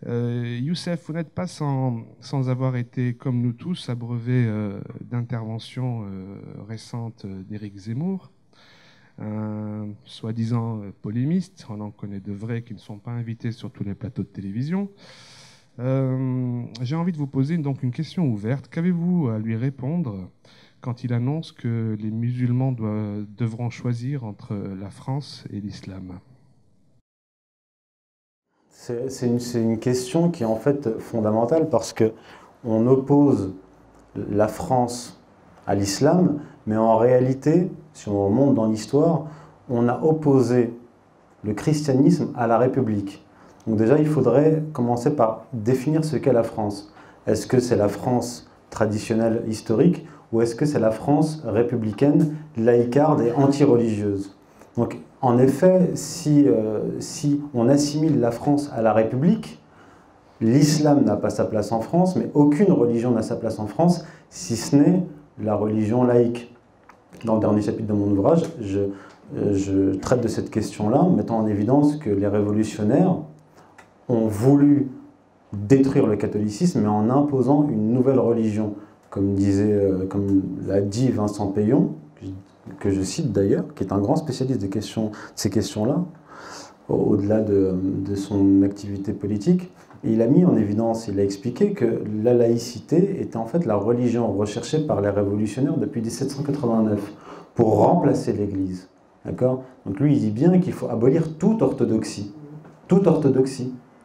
Youssef, vous n'êtes pas sans avoir été, comme nous tous, abreuvé d'interventions récentes d'Éric Zemmour, un soi-disant polémiste. On en connaît de vrais qui ne sont pas invités sur tous les plateaux de télévision. J'ai envie de vous poser donc une question ouverte. Qu'avez-vous à lui répondre quand il annonce que les musulmans devront choisir entre la France et l'islam? C'est une question qui est en fait fondamentale parce que on oppose la France à l'islam, mais en réalité, si on remonte dans l'histoire, on a opposé le christianisme à la République. Donc déjà, il faudrait commencer par définir ce qu'est la France. Est-ce que c'est la France traditionnelle historique ou est-ce que c'est la France républicaine, laïcarde et anti-religieuse? Donc en effet, si on assimile la France à la République, l'islam n'a pas sa place en France, mais aucune religion n'a sa place en France, si ce n'est la religion laïque. Dans le dernier chapitre de mon ouvrage, je traite de cette question-là, en mettant en évidence que les révolutionnaires ont voulu détruire le catholicisme, mais en imposant une nouvelle religion. Comme l'a dit Vincent Payon, que je cite d'ailleurs, qui est un grand spécialiste de ces questions-là, au-delà de son activité politique. Et il a mis en évidence, il a expliqué que la laïcité était en fait la religion recherchée par les révolutionnaires depuis 1789 pour remplacer l'Église. D'accord? Donc lui, il dit bien qu'il faut abolir toute orthodoxie,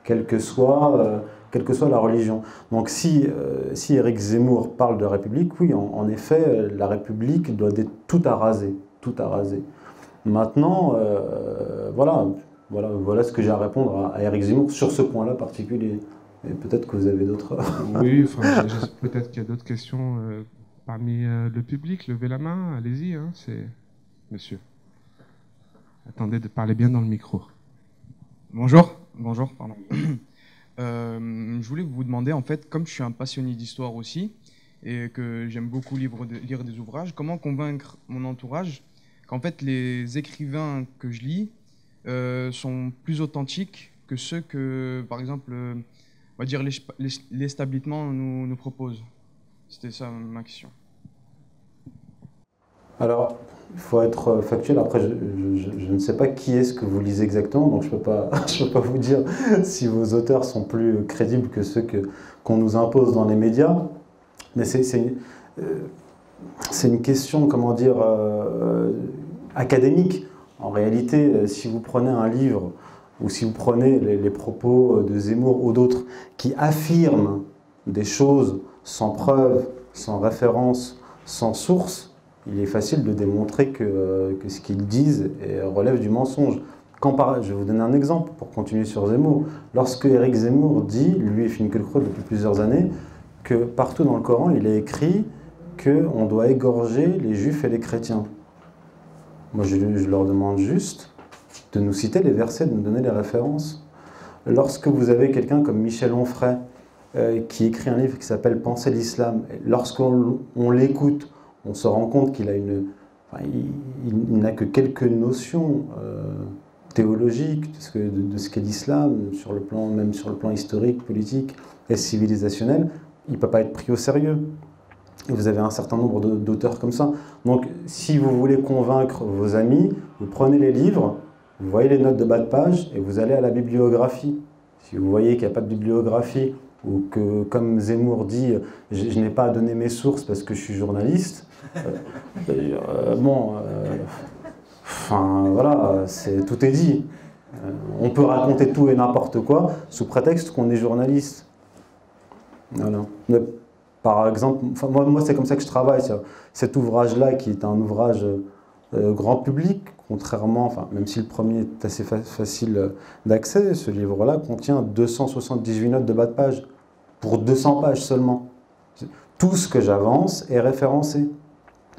quelle que soit la religion. Donc si Éric Zemmour parle de République, oui, en effet, la République doit être tout à raser, tout à raser. Maintenant, voilà ce que j'ai à répondre à Éric Zemmour sur ce point-là particulier. Et peut-être que vous avez d'autres. Oui, enfin, peut-être qu'il y a d'autres questions parmi le public. Levez la main, allez-y, hein, c'est monsieur. Attendez de parler bien dans le micro. Bonjour, pardon. Je voulais vous demander, en fait, comme je suis un passionné d'histoire aussi, et que j'aime beaucoup lire des ouvrages, comment convaincre mon entourage qu'en fait les écrivains que je lis sont plus authentiques que ceux que, par exemple, on va dire l'establishment nous propose. C'était ça ma question. Alors, il faut être factuel. Après, je ne sais pas qui est-ce que vous lisez exactement, donc je ne peux pas, je peux pas vous dire si vos auteurs sont plus crédibles que ceux qu'on nous impose dans les médias. Mais c'est une question, comment dire, académique. En réalité, si vous prenez un livre ou si vous prenez les propos de Zemmour ou d'autres qui affirment des choses sans preuve, sans référence, sans source, il est facile de démontrer que ce qu'ils disent relève du mensonge. Je vais vous donner un exemple pour continuer sur Zemmour. Lorsque Éric Zemmour dit, lui et Finkielkraut depuis plusieurs années, que partout dans le Coran, il est écrit qu'on doit égorger les juifs et les chrétiens. Moi, je leur demande juste de nous citer les versets, de nous donner les références. Lorsque vous avez quelqu'un comme Michel Onfray, qui écrit un livre qui s'appelle Penser l'islam, lorsqu'on l'écoute, on se rend compte qu'il a il n'a que quelques notions théologiques de ce qu'est l'islam, même sur le plan historique, politique et civilisationnel. Il ne peut pas être pris au sérieux. Et vous avez un certain nombre d'auteurs comme ça. Donc, si vous voulez convaincre vos amis, vous prenez les livres, vous voyez les notes de bas de page et vous allez à la bibliographie. Si vous voyez qu'il n'y a pas de bibliographie ou que, comme Zemmour dit, je n'ai pas à donner mes sources parce que je suis journaliste, voilà, tout est dit. On peut raconter tout et n'importe quoi sous prétexte qu'on est journaliste. Voilà. Mais, par exemple, moi c'est comme ça que je travaille. Cet ouvrage-là, qui est un ouvrage grand public, contrairement, même si le premier est assez facile d'accès, ce livre-là contient 278 notes de bas de page, pour 200 pages seulement. Tout ce que j'avance est référencé.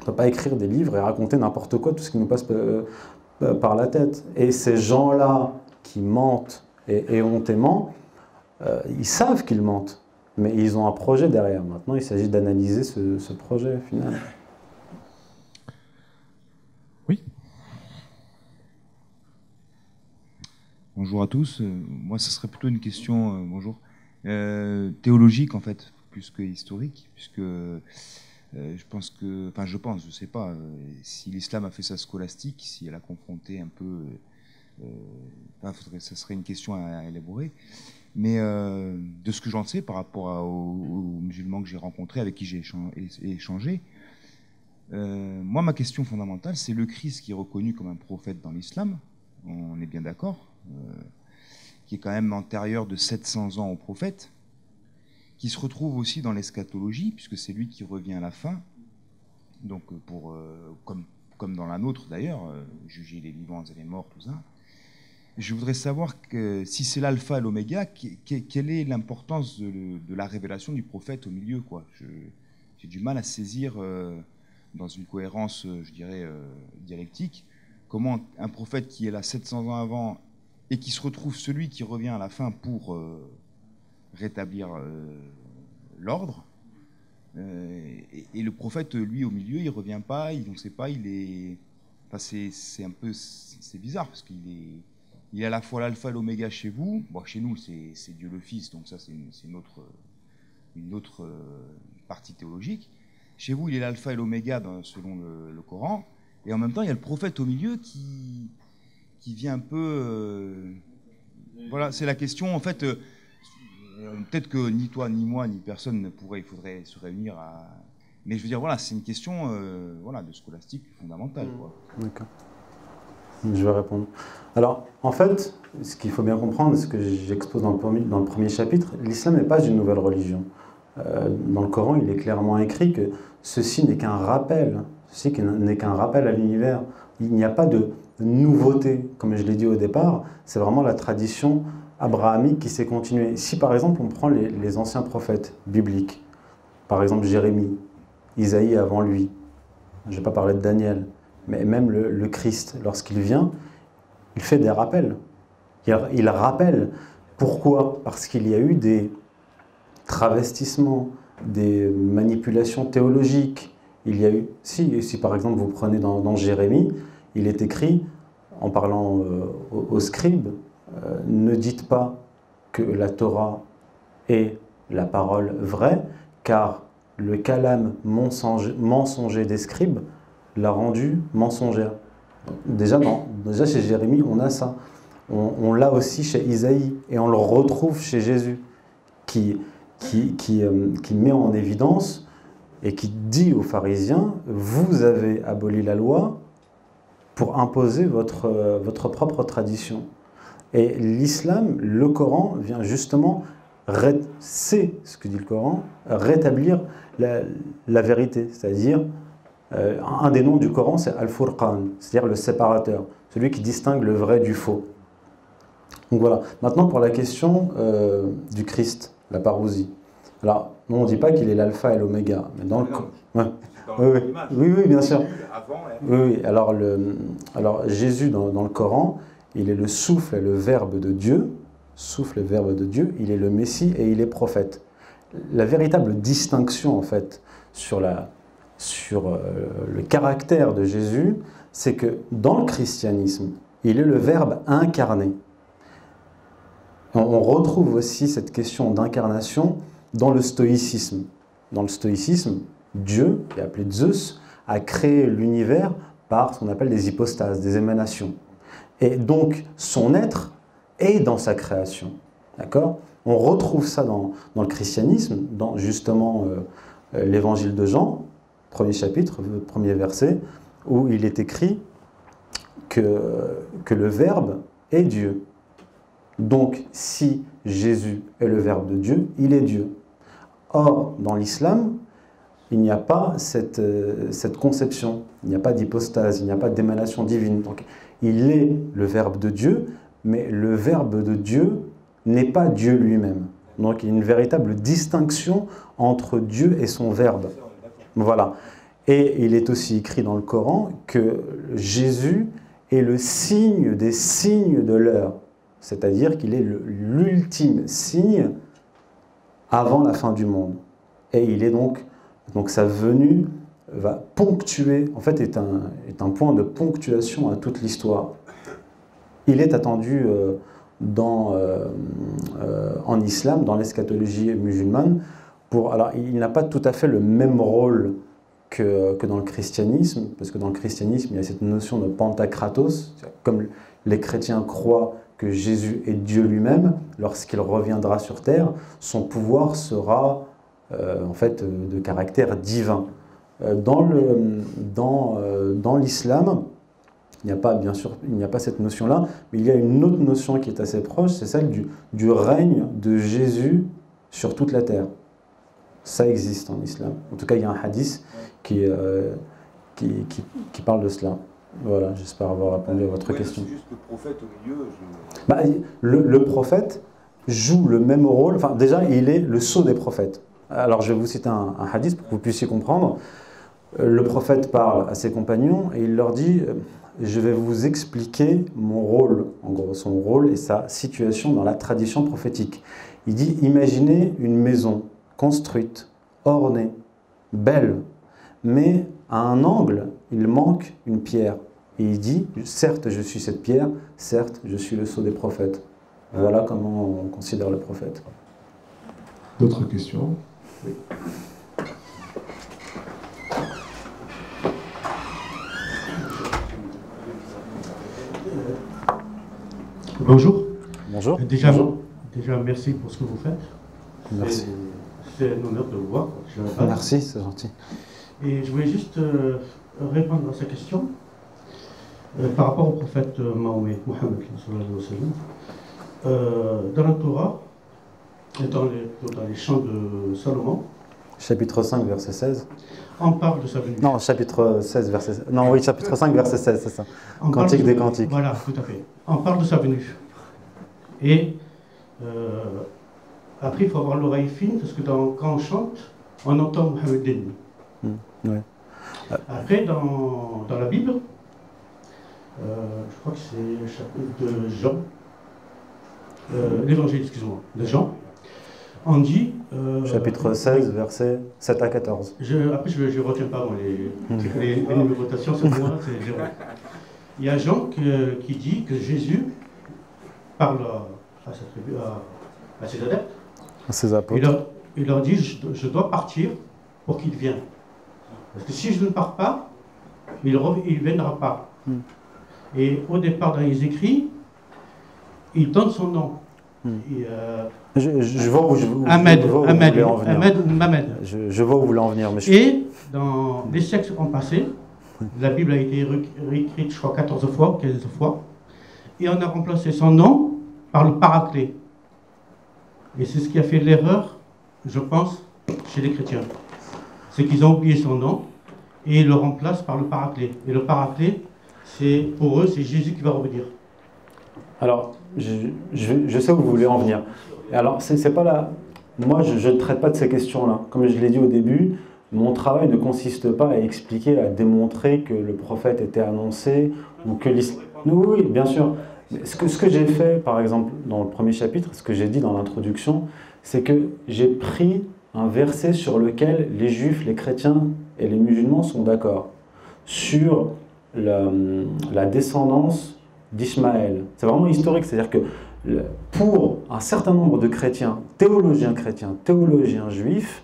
On ne peut pas écrire des livres et raconter n'importe quoi, tout ce qui nous passe par la tête. Et ces gens-là qui mentent et éhontément, ils savent qu'ils mentent. Mais ils ont un projet derrière. Maintenant, il s'agit d'analyser ce projet final. Oui. Bonjour à tous. Moi, ce serait plutôt une question. Bonjour. théologique en fait, plus que historique, puisque je pense que, enfin je sais pas, si l'islam a fait sa scolastique, si elle a confronté un peu, ça serait une question à élaborer, mais de ce que j'en sais par rapport aux musulmans que j'ai rencontrés, avec qui j'ai échangé, moi ma question fondamentale, c'est le Christ qui est reconnu comme un prophète dans l'islam, on est bien d'accord, qui est quand même antérieur de 700 ans au prophète, qui se retrouve aussi dans l'eschatologie, puisque c'est lui qui revient à la fin, donc comme dans la nôtre d'ailleurs, juger les vivants et les morts, tout ça. Je voudrais savoir que si c'est l'alpha et l'oméga, quelle est l'importance de la révélation du prophète au milieu, quoi. J'ai du mal à saisir, dans une cohérence, je dirais, dialectique, comment un prophète qui est là 700 ans avant et qui se retrouve celui qui revient à la fin pour rétablir l'ordre, et le prophète, lui, au milieu, il revient pas, on ne sait pas, il est... Enfin, c'est bizarre, parce il est à la fois l'alpha et l'oméga chez vous. Bon, chez nous, c'est Dieu le Fils, donc ça, c'est une autre partie théologique. Chez vous, il est l'alpha et l'oméga selon le Coran, et en même temps, il y a le prophète au milieu qui vient un peu... voilà, c'est la question, en fait... peut-être que ni toi, ni moi, ni personne ne pourrait, il faudrait se réunir à... Mais je veux dire, voilà, c'est une question voilà, de scolastique fondamentale. D'accord. Je vais répondre. Alors, en fait, ce qu'il faut bien comprendre, ce que j'expose dans le premier chapitre, l'islam n'est pas une nouvelle religion. Dans le Coran, il est clairement écrit que ceci n'est qu'un rappel, à l'univers. Il n'y a pas de nouveauté, comme je l'ai dit au départ, c'est vraiment la tradition abrahamique qui s'est continuée. Si par exemple on prend les anciens prophètes bibliques, par exemple Jérémie, Isaïe avant lui, je ne vais pas parler de Daniel, mais même le Christ, lorsqu'il vient, il fait des rappels. Il rappelle. Pourquoi? Parce qu'il y a eu des travestissements, des manipulations théologiques. Il y a eu, si par exemple vous prenez dans Jérémie, il est écrit, en parlant aux scribes, ne dites pas que la Torah est la parole vraie, car le calame mensonger des scribes l'a rendu mensongère. Déjà chez Jérémie, on a ça. On l'a aussi chez Isaïe, et on le retrouve chez Jésus, qui met en évidence et qui dit aux pharisiens, vous avez aboli la loi pour imposer votre propre tradition. Et l'islam, le Coran, vient justement, c'est ce que dit le Coran, rétablir la vérité. C'est-à-dire, un des noms du Coran, c'est Al-Furqan, c'est-à-dire le séparateur, celui qui distingue le vrai du faux. Donc voilà. Maintenant, pour la question du Christ, la parousie. Alors, nous, on ne dit pas qu'il est l'alpha et l'oméga, mais dans le Coran... Oui, bien sûr. Oui. Alors Jésus, dans le Coran, il est le souffle et le verbe de Dieu. Souffle et verbe de Dieu, il est le Messie et il est prophète. La véritable distinction, en fait, sur le caractère de Jésus, c'est que dans le christianisme, il est le verbe incarné. On retrouve aussi cette question d'incarnation dans le stoïcisme. Dans le stoïcisme, Dieu, qui est appelé Zeus, a créé l'univers par ce qu'on appelle des hypostases, des émanations. Et donc, son être est dans sa création. D'accord ? On retrouve ça dans le christianisme, dans justement l'évangile de Jean, premier chapitre, premier verset, où il est écrit que le Verbe est Dieu. Donc, si Jésus est le Verbe de Dieu, il est Dieu. Or, dans l'islam, il n'y a pas cette conception, il n'y a pas d'hypostase, il n'y a pas d'émanation divine. Donc, il est le Verbe de Dieu, mais le Verbe de Dieu n'est pas Dieu lui-même. Donc, il y a une véritable distinction entre Dieu et son Verbe. Voilà. Et il est aussi écrit dans le Coran que Jésus est le signe des signes de l'heure. C'est-à-dire qu'il est l'ultime signe avant la fin du monde. Et il est donc sa venue va ponctuer, en fait est un point de ponctuation à toute l'histoire. Il est attendu en islam, dans l'eschatologie musulmane. Alors, il n'a pas tout à fait le même rôle que dans le christianisme, parce que dans le christianisme, il y a cette notion de Pantocrator, comme les chrétiens croient que Jésus est Dieu lui-même, lorsqu'il reviendra sur terre, son pouvoir sera en fait de caractère divin. Dans l'islam, il n'y a pas, bien sûr, il n'y a pas cette notion-là, mais il y a une autre notion qui est assez proche, c'est celle du règne de Jésus sur toute la terre. Ça existe en islam. En tout cas, il y a un hadith qui parle de cela. Voilà, j'espère avoir répondu à votre question. C'est juste le prophète au milieu. Le prophète joue le même rôle. Enfin, déjà, il est le sceau des prophètes. Alors, je vais vous citer un hadith pour que vous puissiez comprendre. Le prophète parle à ses compagnons et il leur dit « Je vais vous expliquer mon rôle, en gros, son rôle et sa situation dans la tradition prophétique. » Il dit « Imaginez une maison construite, ornée, belle, mais à un angle, il manque une pierre. Et il dit, certes, je suis cette pierre, certes, je suis le sceau des prophètes. » Voilà comment on considère le prophète. D'autres questions? Oui. Bonjour. Bonjour. Déjà, merci pour ce que vous faites. Merci. C'est un honneur de vous voir. Merci, c'est gentil. Et je voulais juste répondre à sa question par rapport au prophète Mahomet, Mohammed, dans la Torah, et dans les chants de Salomon. Chapitre 5, verset 16. On parle de sa venue. Non, chapitre 16, verset 16. Non, oui, chapitre 5, verset 16, c'est ça. Cantique des cantiques. Voilà, tout à fait. On parle de sa venue. Et après, il faut avoir l'oreille fine, parce que quand on chante, on entend Mohammed d'ennemi. Ouais. Après, dans la Bible, je crois que c'est le chapitre de Jean, l'évangile, excusez-moi, de Jean, on dit... chapitre 16, versets 7 à 14. Après, je ne retiens pas moi, les numérotations, c'est moi, c'est zéro. Il y a Jean qui dit que Jésus parle à ses adeptes, À ses apôtres. Il leur dit, je dois partir pour qu'il vienne. Parce que si je ne pars pas, il ne viendra pas. Et au départ, dans les écrits, il donne son nom. Et, je vois où Ahmed, vous voulez en venir. Ahmed ou Mamed. Je vois où vous voulez en venir. Mais Et dans les siècles ont passé, la Bible a été réécrite, je crois, 14 fois, 15 fois, et on a remplacé son nom par le Paraclet. Et c'est ce qui a fait l'erreur, je pense, chez les chrétiens. C'est qu'ils ont oublié son nom et ils le remplacent par le Paraclet. Et le Paraclet, pour eux, c'est Jésus qui va revenir. Alors, je sais où vous voulez en venir. Alors, c'est pas là. Moi, je ne traite pas de ces questions-là. Comme je l'ai dit au début, mon travail ne consiste pas à expliquer, à démontrer que le prophète était annoncé ou que l'islam. Oui, bien sûr. Ce que j'ai fait, par exemple, dans le premier chapitre, ce que j'ai dit dans l'introduction, c'est que j'ai pris un verset sur lequel les juifs, les chrétiens et les musulmans sont d'accord, sur la descendance d'Ismaël. C'est vraiment historique, c'est-à-dire que pour un certain nombre de chrétiens, théologiens juifs,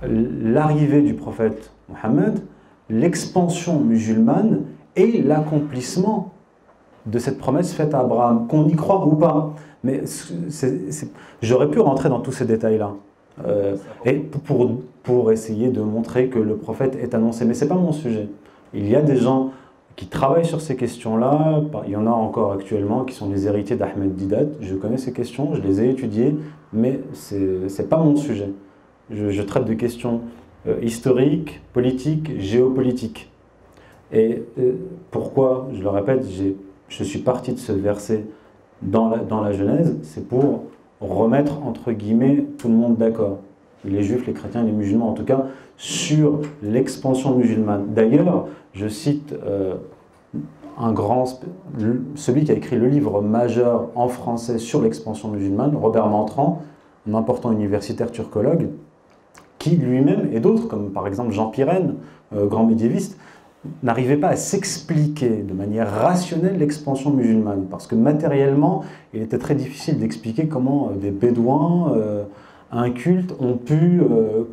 l'arrivée du prophète Mohammed, l'expansion musulmane et l'accomplissement de cette promesse faite à Abraham, qu'on y croit ou pas. Mais j'aurais pu rentrer dans tous ces détails-là, et pour essayer de montrer que le prophète est annoncé. Mais ce n'est pas mon sujet. Il y a des gens qui travaillent sur ces questions-là. Il y en a encore actuellement qui sont les héritiers d'Ahmed Didat. Je connais ces questions, je les ai étudiées, mais ce n'est pas mon sujet. Je traite de questions historiques, politiques, géopolitiques. Et pourquoi, je le répète, je suis parti de ce verset dans la Genèse, c'est pour remettre, entre guillemets, tout le monde d'accord. Les juifs, les chrétiens, les musulmans, en tout cas, sur l'expansion musulmane. D'ailleurs, je cite celui qui a écrit le livre majeur en français sur l'expansion musulmane, Robert Mantran, un important universitaire turcologue, qui lui-même, et d'autres, comme par exemple Jean Pirenne, grand médiéviste, n'arrivait pas à s'expliquer de manière rationnelle l'expansion musulmane, parce que matériellement, il était très difficile d'expliquer comment des bédouins incultes ont pu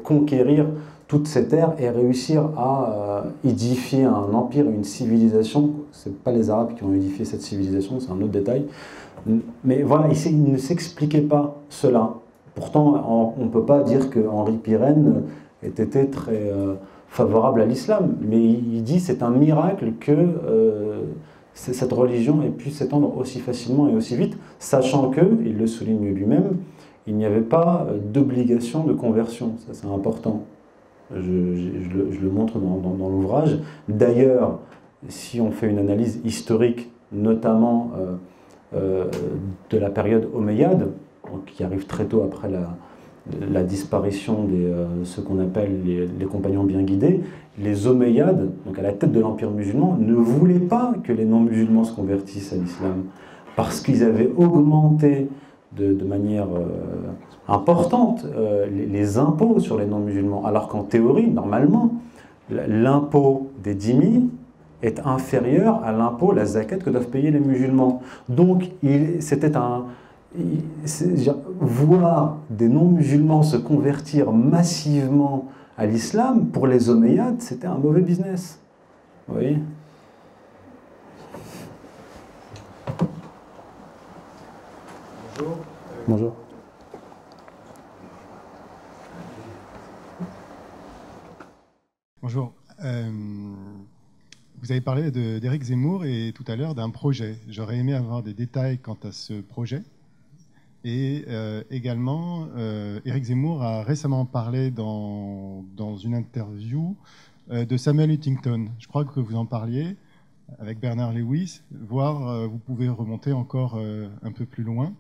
conquérir toute cette terre et réussir à édifier un empire, une civilisation. Ce n'est pas les Arabes qui ont édifié cette civilisation, c'est un autre détail. Mais voilà, il ne s'expliquait pas cela. Pourtant, on ne peut pas dire que Henri Pirenne ait été très favorable à l'islam, mais il dit que c'est un miracle que cette religion ait pu s'étendre aussi facilement et aussi vite, sachant que, il le souligne lui-même, il n'y avait pas d'obligation de conversion. Ça, c'est important. Je le montre dans l'ouvrage. D'ailleurs, si on fait une analyse historique, notamment de la période omeyyade, qui arrive très tôt après la disparition de ce qu'on appelle les compagnons bien guidés, les Omeyyades, donc à la tête de l'empire musulman, ne voulaient pas que les non-musulmans se convertissent à l'islam, parce qu'ils avaient augmenté de manière importante les impôts sur les non-musulmans, alors qu'en théorie, normalement, l'impôt des dhimmi est inférieur à l'impôt, la zakat, que doivent payer les musulmans. Donc, c'était voir des non-musulmans se convertir massivement à l'islam, pour les Omeyyades, c'était un mauvais business. Vous voyez ? Bonjour. Bonjour. Bonjour. Vous avez parlé d'Éric Zemmour et tout à l'heure d'un projet. J'aurais aimé avoir des détails quant à ce projet. Et également, Éric Zemmour a récemment parlé dans une interview de Samuel Huntington. Je crois que vous en parliez avec Bernard Lewis, voire vous pouvez remonter encore un peu plus loin.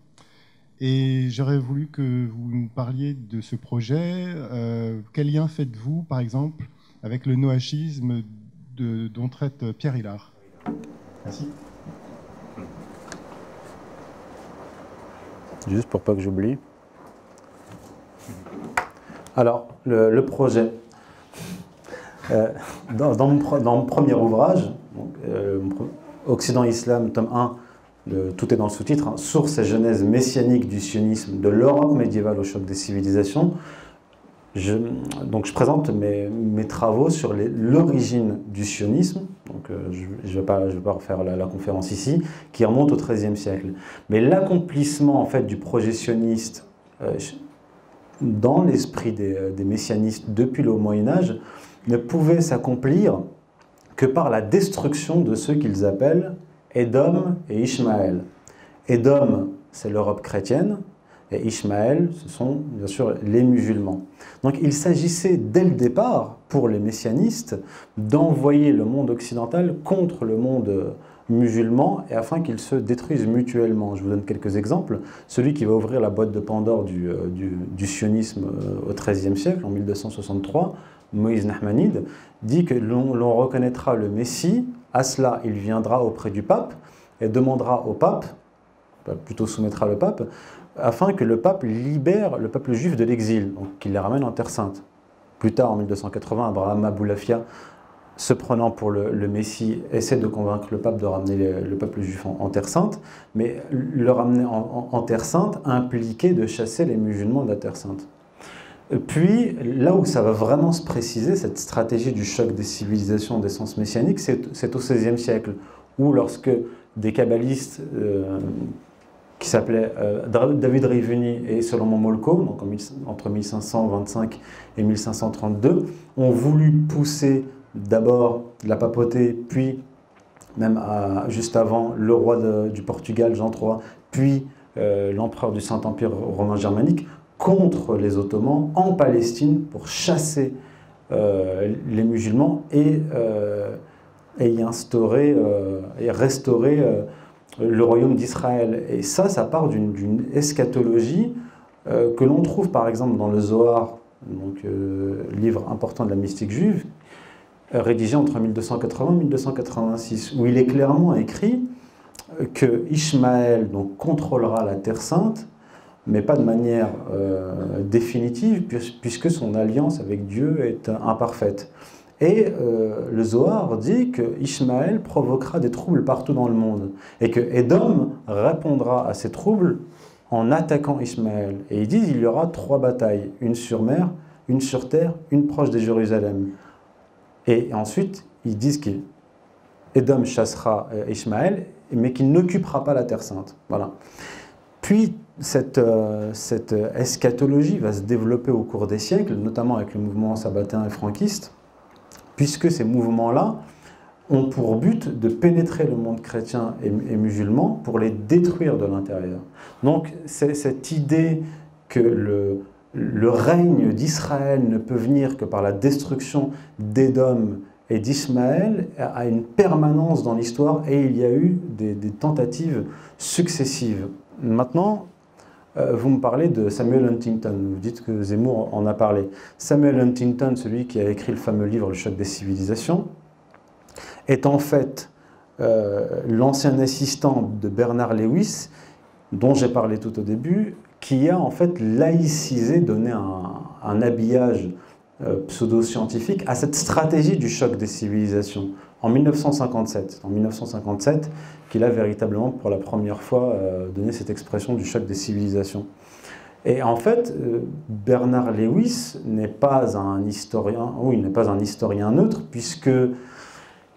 Et j'aurais voulu que vous nous parliez de ce projet. Quel lien faites-vous, par exemple, avec le noachisme dont traite Pierre Hillard? Merci. Juste pour pas que j'oublie. Alors, le projet. Dans mon premier ouvrage, donc, Occident Islam, tome 1, tout est dans le sous-titre, hein, Source et genèse messianique du sionisme de l'Europe médiévale au choc des civilisations. Je présente mes travaux sur l'origine du sionisme. Donc, je ne vais pas refaire la conférence ici, qui remonte au XIIIe siècle. Mais l'accomplissement en fait, du projet sioniste dans l'esprit des messianistes depuis le Moyen-Âge ne pouvait s'accomplir que par la destruction de ceux qu'ils appellent Édom et Ishmaël. Édom, c'est l'Europe chrétienne, et Ishmaël, ce sont bien sûr les musulmans. Donc il s'agissait dès le départ, pour les messianistes, d'envoyer le monde occidental contre le monde musulman, et afin qu'ils se détruisent mutuellement. Je vous donne quelques exemples. Celui qui va ouvrir la boîte de Pandore du sionisme au XIIIe siècle, en 1263, Moïse Nahmanide, dit que l'on reconnaîtra le Messie, à cela il viendra auprès du pape, et demandera au pape, plutôt soumettra le pape, afin que le pape libère le peuple juif de l'exil, donc qu'il les ramène en Terre Sainte. Plus tard, en 1280, Abraham Aboulafia, se prenant pour le Messie, essaie de convaincre le pape de ramener le peuple juif en Terre Sainte, mais le ramener en Terre Sainte impliquait de chasser les musulmans de la Terre Sainte. Puis, là où ça va vraiment se préciser, cette stratégie du choc des civilisations d'essence messianique, c'est au XVIe siècle, où lorsque des kabbalistes qui s'appelaient David Rivuni et Solomon Molko, donc entre 1525 et 1532, ont voulu pousser d'abord la papauté, puis même juste avant le roi du Portugal, Jean III, puis l'empereur du Saint-Empire romain germanique, contre les Ottomans en Palestine pour chasser les musulmans et y instaurer et restaurer le royaume d'Israël. Et ça part d'une eschatologie que l'on trouve par exemple dans le Zohar, donc livre important de la mystique juive, rédigé entre 1280 et 1286, où il est clairement écrit que Ishmaël donc, contrôlera la Terre Sainte, mais pas de manière définitive, puisque son alliance avec Dieu est imparfaite. Et le Zohar dit que Ishmaël provoquera des troubles partout dans le monde et que Édom répondra à ces troubles en attaquant Ishmaël. Et ils disent qu'il y aura 3 batailles, une sur mer, une sur terre, une proche de Jérusalem. Et ensuite, ils disent qu'Édom chassera Ishmaël, mais qu'il n'occupera pas la Terre Sainte. Voilà. Puis, cette eschatologie va se développer au cours des siècles, notamment avec le mouvement sabbatéen et franquiste, puisque ces mouvements-là ont pour but de pénétrer le monde chrétien et musulman pour les détruire de l'intérieur. Donc, c'est cette idée que le règne d'Israël ne peut venir que par la destruction d'Édom et d'Ismaël a une permanence dans l'histoire et il y a eu des tentatives successives. Maintenant, vous me parlez de Samuel Huntington, vous dites que Zemmour en a parlé. Samuel Huntington, celui qui a écrit le fameux livre « Le choc des civilisations », est en fait l'ancien assistant de Bernard Lewis, dont j'ai parlé tout au début, qui a en fait laïcisé, donné un habillage pseudo-scientifique à cette stratégie du choc des civilisations en 1957. En 1957, qu'il a véritablement pour la première fois donné cette expression du choc des civilisations. Et en fait, Bernard Lewis n'est pas un historien, oui, il n'est pas un historien neutre, puisque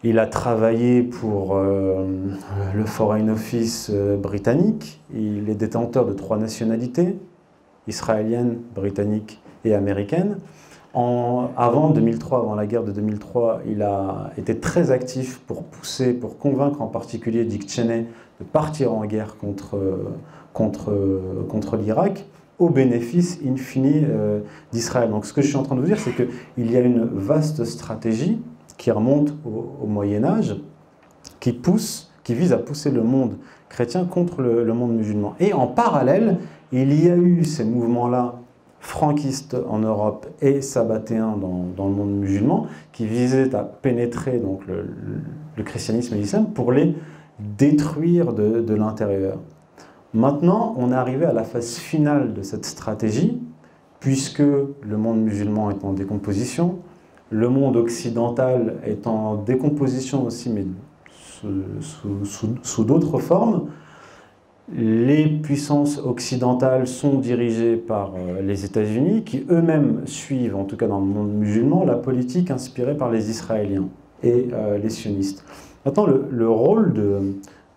il a travaillé pour le Foreign Office britannique. Il est détenteur de 3 nationalités, israélienne, britannique et américaine. Avant 2003, avant la guerre de 2003, il a été très actif pour pousser, pour convaincre en particulier Dick Cheney de partir en guerre contre l'Irak, au bénéfice, in fine, d'Israël. Donc ce que je suis en train de vous dire, c'est qu'il y a une vaste stratégie qui remonte au Moyen-Âge, qui vise à pousser le monde chrétien contre le monde musulman. Et en parallèle, il y a eu ces mouvements-là, franquistes en Europe et sabbatéens dans le monde musulman, qui visaient à pénétrer donc, le christianisme et l'islam pour les détruire de l'intérieur. Maintenant, on est arrivé à la phase finale de cette stratégie, puisque le monde musulman est en décomposition, le monde occidental est en décomposition aussi, mais sous d'autres formes. Les puissances occidentales sont dirigées par les États-Unis, qui eux-mêmes suivent, en tout cas dans le monde musulman, la politique inspirée par les Israéliens et les sionistes. Maintenant, le rôle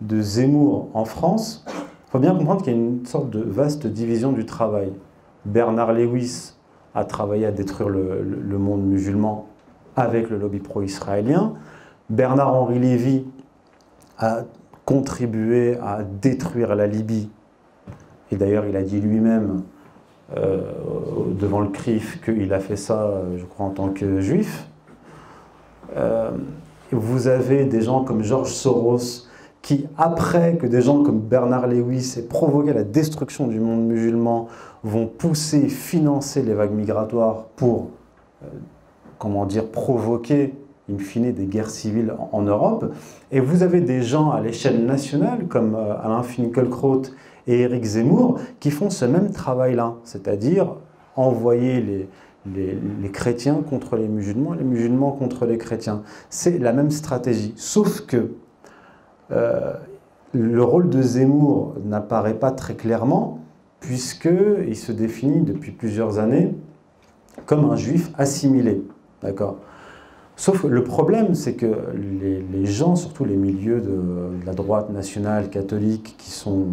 de Zemmour en France, il faut bien comprendre qu'il y a une sorte de vaste division du travail. Bernard Lewis a travaillé à détruire le monde musulman avec le lobby pro-israélien. Bernard-Henri Lévy a contribué à détruire la Libye. Et d'ailleurs, il a dit lui-même, devant le CRIF, qu'il a fait ça, je crois, en tant que juif. Vous avez des gens comme George Soros, qui, après que des gens comme Bernard Lewis aient provoqué la destruction du monde musulman, vont pousser, financer les vagues migratoires pour, comment dire, provoquer, in fine, des guerres civiles en Europe. Et vous avez des gens à l'échelle nationale, comme Alain Finkielkraut et Éric Zemmour, qui font ce même travail-là, c'est-à-dire envoyer les chrétiens contre les musulmans contre les chrétiens. C'est la même stratégie, sauf que le rôle de Zemmour n'apparaît pas très clairement, puisqu'il se définit depuis plusieurs années comme un juif assimilé. D'accord ? Sauf que le problème, c'est que les gens, surtout les milieux de la droite nationale catholique, qui sont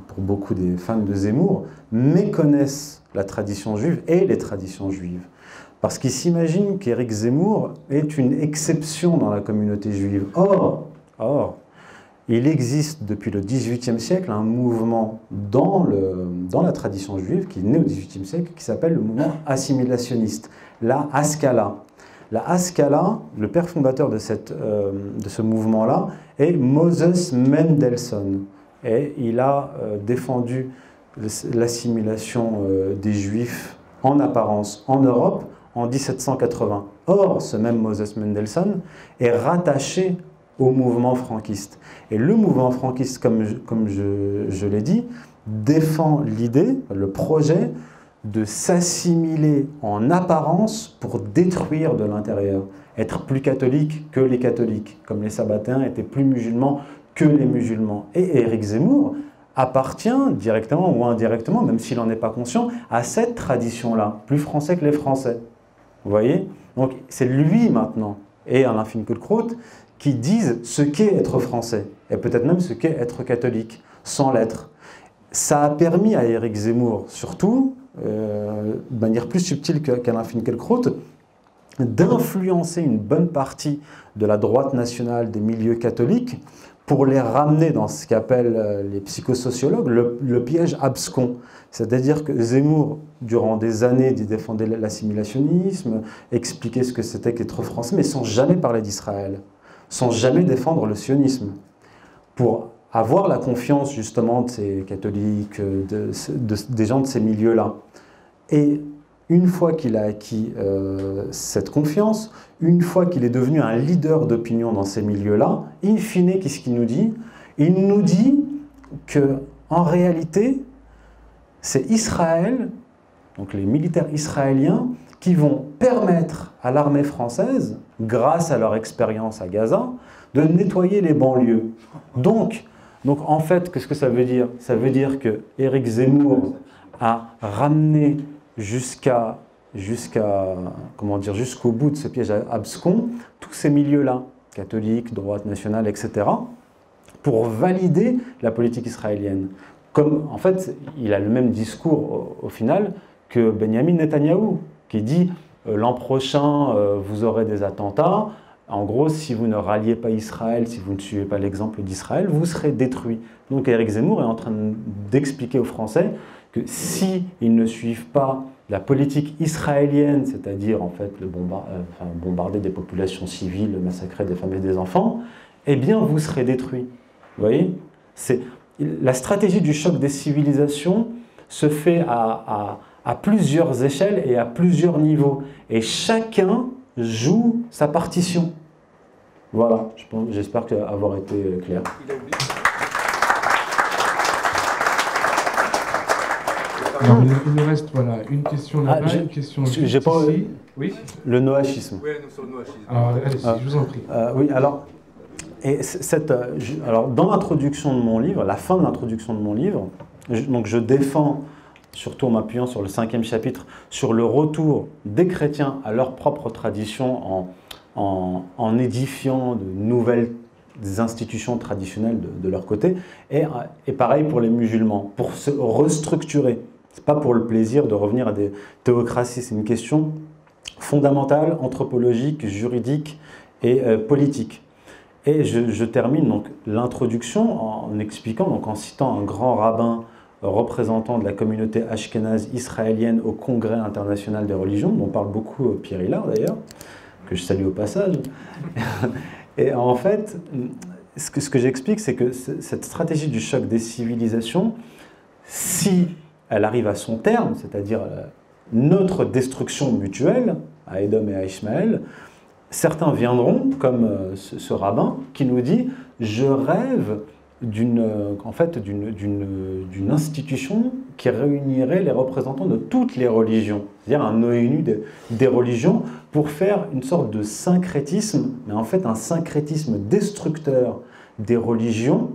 pour beaucoup des fans de Zemmour, méconnaissent la tradition juive et les traditions juives. Parce qu'ils s'imaginent qu'Éric Zemmour est une exception dans la communauté juive. Or, il existe depuis le XVIIIe siècle un mouvement dans la tradition juive, qui est né au XVIIIe siècle, qui s'appelle le mouvement assimilationniste, la Haskalah. La Haskalah, le père fondateur de ce mouvement-là, est Moses Mendelssohn. Et il a défendu l'assimilation des Juifs en apparence en Europe en 1780. Or, ce même Moses Mendelssohn est rattaché au mouvement franquiste. Et le mouvement franquiste, comme je l'ai dit, défend l'idée, le projet de s'assimiler en apparence pour détruire de l'intérieur, être plus catholique que les catholiques, comme les sabbatéens étaient plus musulmans que les musulmans. Et Éric Zemmour appartient directement ou indirectement, même s'il n'en est pas conscient, à cette tradition-là, plus français que les Français. Vous voyez? Donc c'est lui maintenant, et Alain Finkielkraut, qui disent ce qu'est être français, et peut-être même ce qu'est être catholique, sans l'être. Ça a permis à Éric Zemmour, surtout, de manière plus subtile qu'Alain Finkielkraut, d'influencer une bonne partie de la droite nationale des milieux catholiques pour les ramener dans ce qu'appellent les psychosociologues le piège abscon. C'est-à-dire que Zemmour, durant des années, défendait l'assimilationnisme, expliquait ce que c'était qu'être français, mais sans jamais parler d'Israël, sans jamais défendre le sionisme. Pour avoir la confiance justement de ces catholiques, des gens de ces milieux-là. Et une fois qu'il a acquis cette confiance, une fois qu'il est devenu un leader d'opinion dans ces milieux-là, in fine, qu'est-ce qu'il nous dit? Il nous dit qu'en réalité, c'est Israël, donc les militaires israéliens, qui vont permettre à l'armée française, grâce à leur expérience à Gaza, de nettoyer les banlieues. Donc en fait, qu'est-ce que ça veut dire? Ça veut dire que Éric Zemmour a ramené jusqu'au bout de ce piège abscon tous ces milieux-là, catholiques, droite nationale, etc., pour valider la politique israélienne. Comme, en fait, il a le même discours au final que Benjamin Netanyahou, qui dit l'an prochain, vous aurez des attentats. En gros, si vous ne ralliez pas Israël, si vous ne suivez pas l'exemple d'Israël, vous serez détruits. Donc Éric Zemmour est en train d'expliquer aux Français que s'ils ne suivent pas la politique israélienne, c'est-à-dire en fait bombarder des populations civiles, massacrer des femmes et des enfants, eh bien vous serez détruits. Vous voyez? La stratégie du choc des civilisations se fait à plusieurs échelles et à plusieurs niveaux. Et chacun joue sa partition. Voilà, j'espère avoir été clair. Alors, il nous reste une question là-bas, une question j'ai pas ici. Oui. Le noachisme. Oui, sur le noachisme. Alors, allez-y, je vous en prie. Oui, alors, dans l'introduction de mon livre, la fin de l'introduction de mon livre, je défends, surtout en m'appuyant sur le 5e chapitre, sur le retour des chrétiens à leur propre tradition en édifiant de nouvelles institutions traditionnelles de leur côté, et pareil pour les musulmans, pour se restructurer. Ce n'est pas pour le plaisir de revenir à des théocraties, c'est une question fondamentale, anthropologique, juridique et politique. Et je termine donc l'introduction en expliquant, donc en citant un grand rabbin représentant de la communauté ashkénaze israélienne au Congrès international des religions, dont parle beaucoup Pierre Hillard d'ailleurs, que je salue au passage. Et en fait, ce que j'explique, c'est que cette stratégie du choc des civilisations, si elle arrive à son terme, c'est-à-dire notre destruction mutuelle, à Édom et à Ishmaël, certains viendront, comme ce rabbin, qui nous dit « Je rêve d'une institution qui réunirait les représentants de toutes les religions, c'est-à-dire un ONU des religions, pour faire une sorte de syncrétisme, mais en fait un syncrétisme destructeur des religions,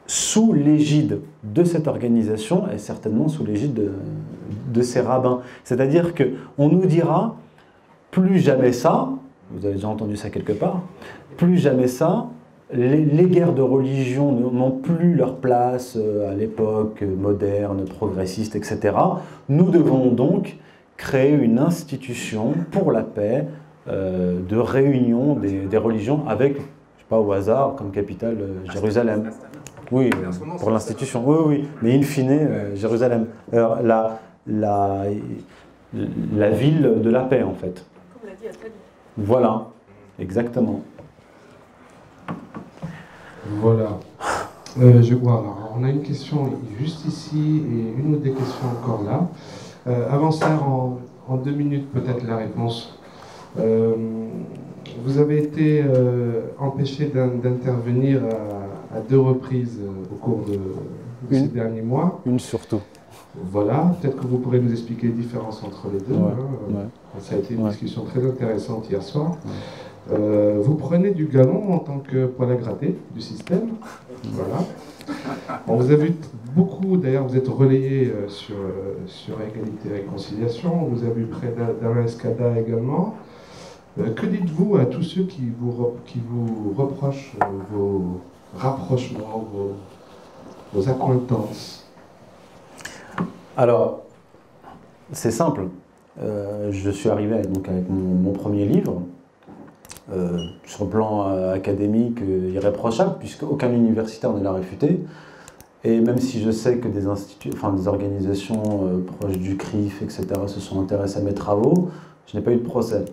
sous l'égide de cette organisation et certainement sous l'égide de ces rabbins. C'est-à-dire qu'on nous dira plus jamais ça, vous avez déjà entendu ça quelque part, plus jamais ça, les guerres de religion n'ont plus leur place à l'époque moderne, progressiste, etc. Nous devons donc créer une institution pour la paix de réunion des religions avec, je ne sais pas au hasard, comme capitale Jérusalem. Oui, pour l'institution, oui, mais in fine, Jérusalem. La ville de la paix, en fait. Comme l'a dit Attali. Voilà, exactement. Voilà. Alors, on a une question juste ici et une ou des questions encore là. Avant ça, en 2 minutes peut-être la réponse. Vous avez été empêché d'intervenir à 2 reprises au cours de ces derniers mois. Une surtout. Voilà, peut-être que vous pourrez nous expliquer les différences entre les deux. Ouais, hein. ouais. Ça a été une Ouais. discussion très intéressante hier soir. Vous prenez du galon en tant que poil à gratter du système. Voilà. Bon, vous avez beaucoup, d'ailleurs, vous êtes relayé sur Égalité et Réconciliation. Vous avez eu près d'Alain Escada également. Que dites-vous à tous ceux qui vous reprochent vos rapprochements, vos accointances? Alors, c'est simple. Je suis arrivé donc avec mon premier livre, sur le plan académique irréprochable, puisque aucun universitaire ne l'a réfuté. Et même si je sais que des organisations proches du CRIF, etc., se sont intéressées à mes travaux, je n'ai pas eu de procès.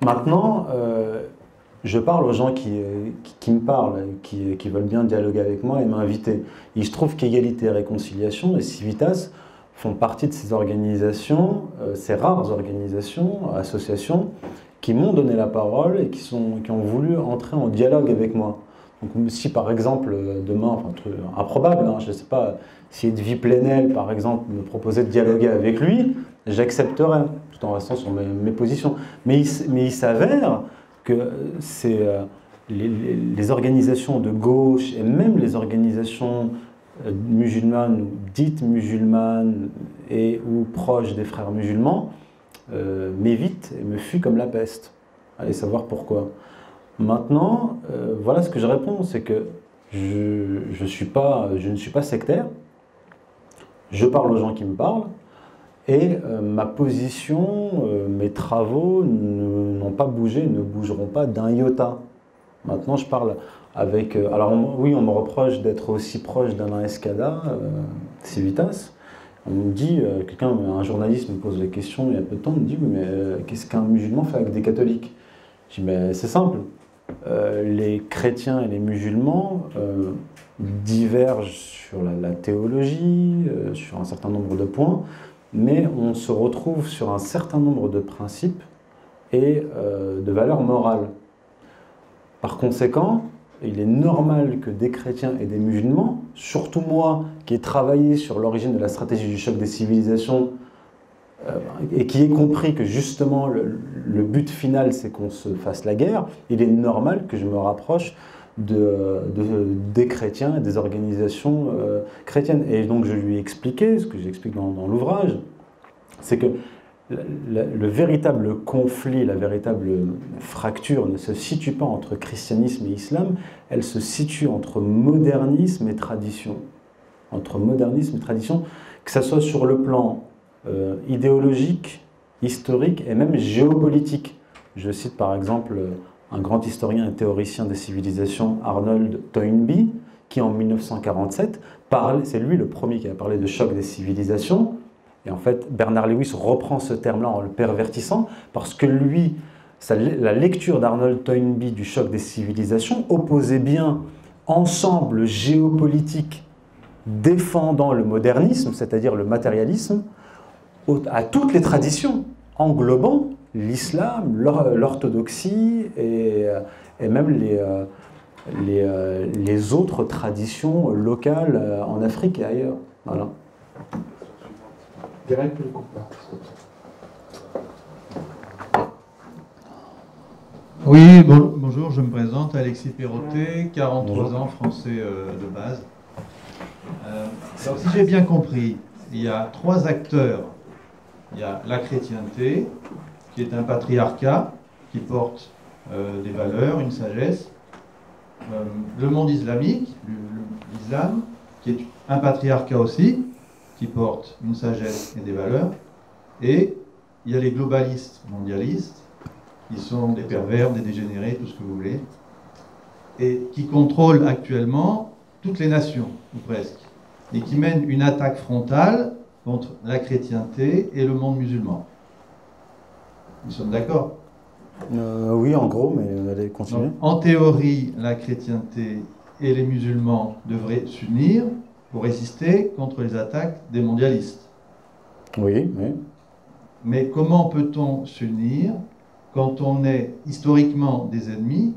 Maintenant, je parle aux gens qui me parlent, qui veulent bien dialoguer avec moi et m'inviter. Il se trouve qu'Égalité et Réconciliation et Civitas font partie de ces organisations, ces rares organisations, associations, qui m'ont donné la parole et qui ont voulu entrer en dialogue avec moi. Donc, si par exemple, demain, enfin, un truc improbable, hein, je ne sais pas, si Edwy Plenel, par exemple, me proposait de dialoguer avec lui, j'accepterais, tout en restant sur mes positions. Mais il s'avère que les organisations de gauche et même les organisations musulmanes ou dites musulmanes et ou proches des frères musulmans m'évitent et me fuient comme la peste. Allez savoir pourquoi. Maintenant, voilà ce que je réponds, c'est que je ne suis pas sectaire, je parle aux gens qui me parlent, et ma position, mes travaux n'ont pas bougé, ne bougeront pas d'un iota. Maintenant, je parle avec... alors oui, on me reproche d'être aussi proche d'Alain Escada, Civitas. On me dit, un journaliste me pose la question il y a peu de temps, me dit, oui, mais qu'est-ce qu'un musulman fait avec des catholiques? Je dis, mais c'est simple. Les chrétiens et les musulmans divergent sur la théologie, sur un certain nombre de points, mais on se retrouve sur un certain nombre de principes et de valeurs morales. Par conséquent, il est normal que des chrétiens et des musulmans, surtout moi qui ai travaillé sur l'origine de la stratégie du choc des civilisations et qui ai compris que justement le but final c'est qu'on se fasse la guerre, il est normal que je me rapproche des chrétiens et des organisations chrétiennes. Et donc je lui ai expliqué, ce que j'explique dans l'ouvrage, c'est que le véritable conflit, la véritable fracture ne se situe pas entre christianisme et islam, elle se situe entre modernisme et tradition. Entre modernisme et tradition, que ce soit sur le plan idéologique, historique et même géopolitique. Je cite par exemple un grand historien et théoricien des civilisations, Arnold Toynbee, qui en 1947 c'est lui le premier qui a parlé de choc des civilisations. Et en fait, Bernard Lewis reprend ce terme-là en le pervertissant, parce que lui, la lecture d'Arnold Toynbee du choc des civilisations opposait bien ensemble géopolitique défendant le modernisme, c'est-à-dire le matérialisme, à toutes les traditions, englobant l'islam, l'orthodoxie et même les autres traditions locales en Afrique et ailleurs. Voilà. Oui, bonjour, je me présente, Alexis Perrottet, 43 ans, français de base. Alors si j'ai bien compris, il y a trois acteurs. Il y a la chrétienté, qui est un patriarcat, qui porte des valeurs, une sagesse. Le monde islamique, l'islam, qui est un patriarcat aussi, qui porte une sagesse et des valeurs. Et il y a les globalistes mondialistes, qui sont des pervers, des dégénérés, tout ce que vous voulez, et qui contrôlent actuellement toutes les nations, ou presque, et qui mènent une attaque frontale contre la chrétienté et le monde musulman. Nous sommes d'accord? Oui, en gros, mais allez, continuer. Donc, en théorie, la chrétienté et les musulmans devraient s'unir pour résister contre les attaques des mondialistes. Oui, oui. Mais comment peut-on s'unir quand on est historiquement des ennemis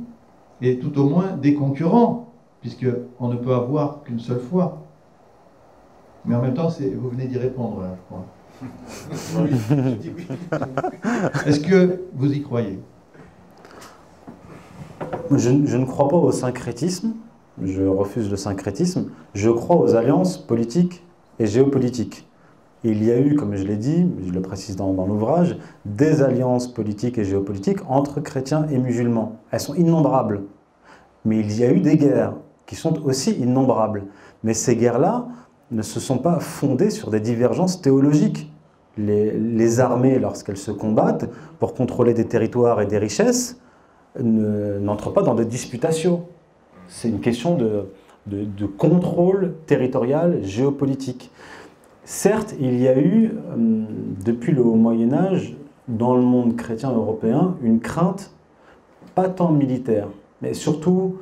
et tout au moins des concurrents, puisqu'on ne peut avoir qu'une seule foi? Mais en même temps, vous venez d'y répondre, là, je crois. Je dis oui. Est-ce que vous y croyez? Je ne crois pas au syncrétisme, je refuse le syncrétisme, je crois aux alliances politiques et géopolitiques. Il y a eu, comme je l'ai dit, je le précise dans l'ouvrage, des alliances politiques et géopolitiques entre chrétiens et musulmans. Elles sont innombrables, mais il y a eu des guerres qui sont aussi innombrables. Mais ces guerres-là ne se sont pas fondées sur des divergences théologiques. Les armées, lorsqu'elles se combattent pour contrôler des territoires et des richesses, n'entrent pas dans des disputations. C'est une question de contrôle territorial, géopolitique. Certes, il y a eu, depuis le Haut-Moyen-Âge, dans le monde chrétien européen, une crainte, pas tant militaire, mais surtout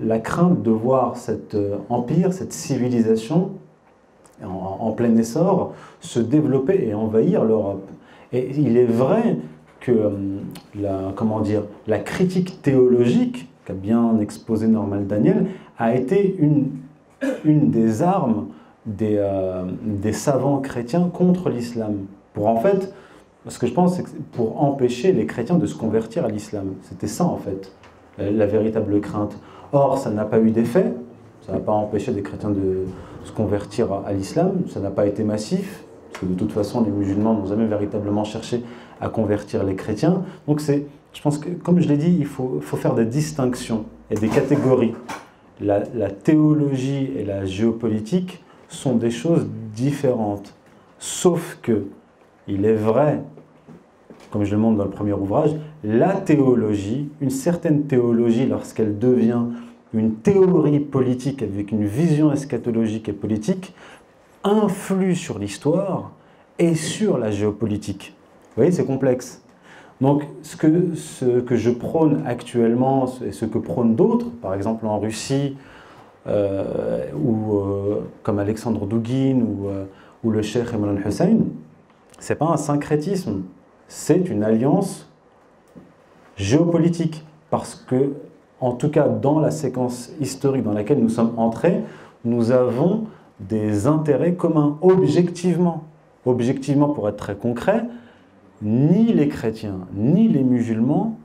la crainte de voir cet empire, cette civilisation en plein essor, se développer et envahir l'Europe. Et il est vrai que la critique théologique, qu'a bien exposé Norman Daniel, a été une des armes des savants chrétiens contre l'islam. Pour en fait, ce que je pense, c'est que pour empêcher les chrétiens de se convertir à l'islam. C'était ça en fait, la véritable crainte. Or, ça n'a pas eu d'effet, ça n'a pas empêché des chrétiens de se convertir à l'islam, ça n'a pas été massif, parce que de toute façon, les musulmans n'ont jamais véritablement cherché à convertir les chrétiens. Donc je pense que, comme je l'ai dit, il faut faire des distinctions et des catégories. La théologie et la géopolitique sont des choses différentes. Sauf que, il est vrai, comme je le montre dans le premier ouvrage, la théologie, une certaine théologie, lorsqu'elle devient une théorie politique avec une vision eschatologique et politique, influe sur l'histoire et sur la géopolitique. Vous voyez, c'est complexe. Donc, ce que je prône actuellement, et ce que prônent d'autres, par exemple en Russie, comme Alexandre Douguin ou le cheikh Imran Hussein, c'est pas un syncrétisme, c'est une alliance géopolitique. Parce que, en tout cas, dans la séquence historique dans laquelle nous sommes entrés, nous avons des intérêts communs, objectivement. Objectivement, pour être très concret, ni les chrétiens, ni les musulmans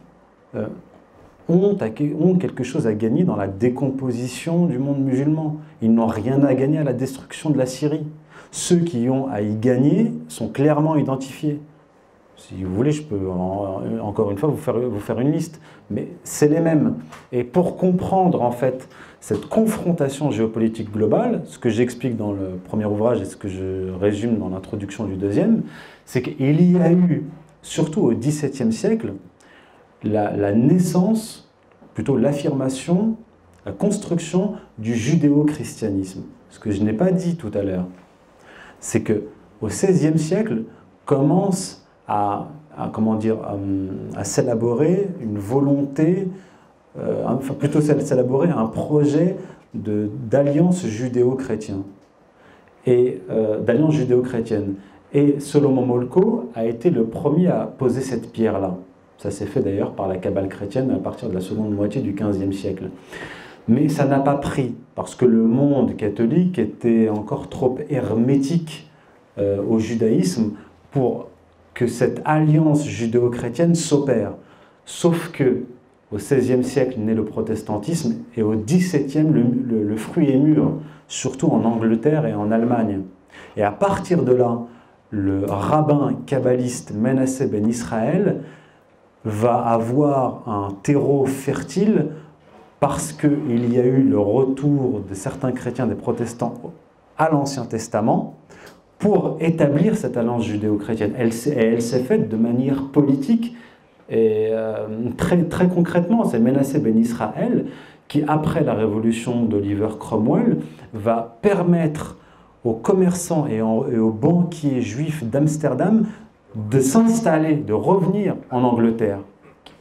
ont quelque chose à gagner dans la décomposition du monde musulman. Ils n'ont rien à gagner à la destruction de la Syrie. Ceux qui ont à y gagner sont clairement identifiés. Si vous voulez, je peux encore une fois vous faire une liste, mais c'est les mêmes. Et pour comprendre en fait cette confrontation géopolitique globale, ce que j'explique dans le premier ouvrage et ce que je résume dans l'introduction du deuxième, c'est qu'il y a eu, surtout au XVIIe siècle, la naissance, plutôt l'affirmation, la construction du judéo-christianisme. Ce que je n'ai pas dit tout à l'heure, c'est qu'au XVIe siècle commence à s'élaborer une volonté, plutôt s'élaborer un projet d'alliance judéo-chrétienne. D'alliance judéo-chrétienne. Et Solomon Molko a été le premier à poser cette pierre-là. Ça s'est fait d'ailleurs par la Kabbale chrétienne à partir de la seconde moitié du XVe siècle. Mais ça n'a pas pris, parce que le monde catholique était encore trop hermétique au judaïsme pour que cette alliance judéo-chrétienne s'opère. Sauf que au XVIe siècle naît le protestantisme et au XVIIe le fruit est mûr, surtout en Angleterre et en Allemagne. Et à partir de là, le rabbin kabbaliste Menasseh ben Israël va avoir un terreau fertile parce qu'il y a eu le retour de certains chrétiens, des protestants, à l'Ancien Testament pour établir cette alliance judéo-chrétienne. Elle s'est faite de manière politique et très concrètement. C'est Menasseh ben Israël qui, après la révolution d'Oliver Cromwell, va permettre aux commerçants et aux banquiers juifs d'Amsterdam de s'installer, de revenir en Angleterre,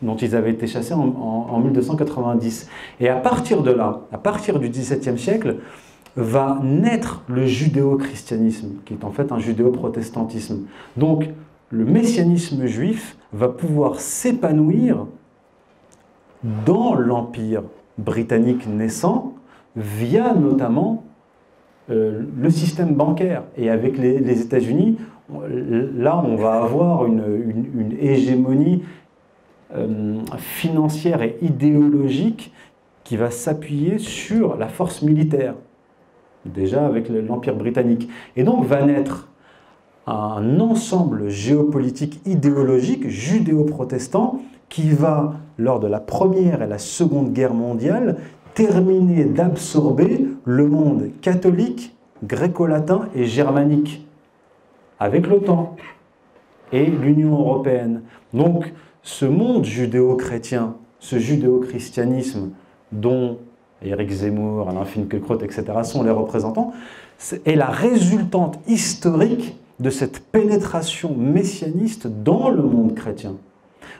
dont ils avaient été chassés en 1290. Et à partir de là, à partir du XVIIe siècle, va naître le judéo-christianisme, qui est en fait un judéo-protestantisme. Donc, le messianisme juif va pouvoir s'épanouir dans l'empire britannique naissant, via notamment le système bancaire. Et avec les États-Unis, là, on va avoir une hégémonie financière et idéologique qui va s'appuyer sur la force militaire, déjà avec l'Empire britannique. Et donc va naître un ensemble géopolitique idéologique judéo-protestant qui va, lors de la Première et la Seconde Guerre mondiale, terminer d'absorber le monde catholique, gréco-latin et germanique, avec l'OTAN et l'Union européenne. Donc, ce monde judéo-chrétien, ce judéo-christianisme dont Éric Zemmour, Alain Finkielkraut, etc. sont les représentants, est la résultante historique de cette pénétration messianiste dans le monde chrétien.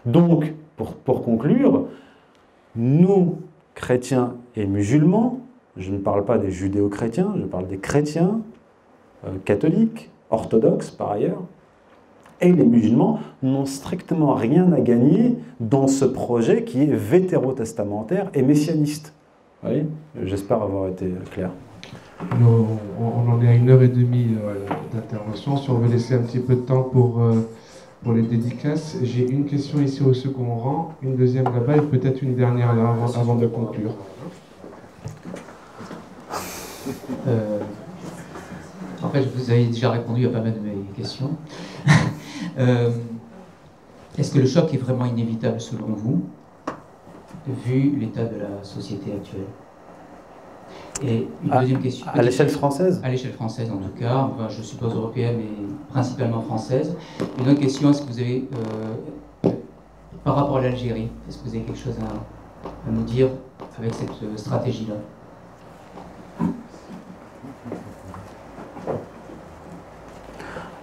Donc, pour conclure, nous, chrétiens et musulmans, je ne parle pas des judéo-chrétiens, je parle des chrétiens, catholiques, orthodoxes par ailleurs, et les musulmans n'ont strictement rien à gagner dans ce projet qui est vétérotestamentaire et messianiste. Vous voyez ? J'espère avoir été clair. On en est à 1h30 d'intervention. Si on veut laisser un petit peu de temps pour les dédicaces, j'ai une question ici au second rang, une deuxième là-bas et peut-être une dernière là avant de conclure. En fait, vous avez déjà répondu à pas mal de mes questions. Est-ce que le choc est vraiment inévitable selon vous, vu l'état de la société actuelle? Et une deuxième question. À l'échelle française? À l'échelle française en tout cas, enfin, je suppose européenne mais principalement française. Une autre question, est-ce que vous avez, par rapport à l'Algérie, est-ce que vous avez quelque chose à nous dire avec cette stratégie-là?